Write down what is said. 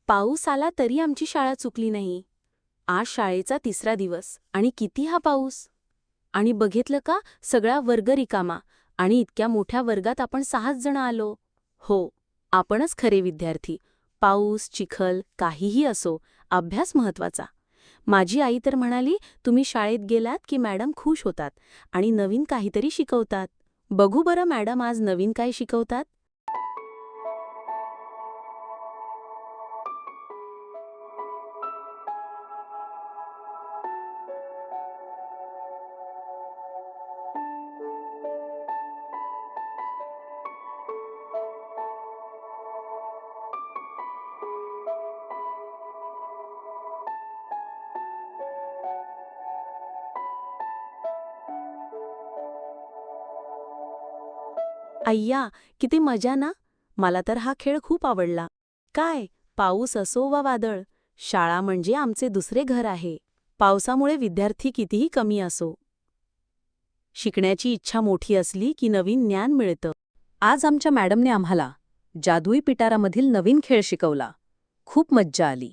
पाऊस आला तरी आमची शाळा चुकली नाही. आज शाळेचा 3रा दिवस आणि किती हा पाऊस. आणि बघितलं का, सगळा वर्ग रिकामा आणि इतक्या मोठ्या वर्गात आपण 6च जण आलो. हो, आपणच खरे विद्यार्थी. पाऊस, चिखल, काहीही असो, अभ्यास महत्वाचा. माझी आई तर म्हणाली, तुम्ही शाळेत गेलात की मॅडम खुश होतात आणि नवीन काहीतरी शिकवतात. बघू बरं मॅडम आज नवीन काय शिकवतात. अय्या, किती मजा ना. मला तर हा खेळ खूप आवडला. काय, पाऊस असो वा वादळ, शाळा म्हणजे आमचे दुसरे घर आहे. पावसामुळे विद्यार्थी कितीही कमी असो, शिकण्याची इच्छा मोठी असली की नवीन ज्ञान मिळतं. आज आमच्या मॅडमने आम्हाला जादुई पिटारामधील नवीन खेळ शिकवला. खूप मज्जा आली.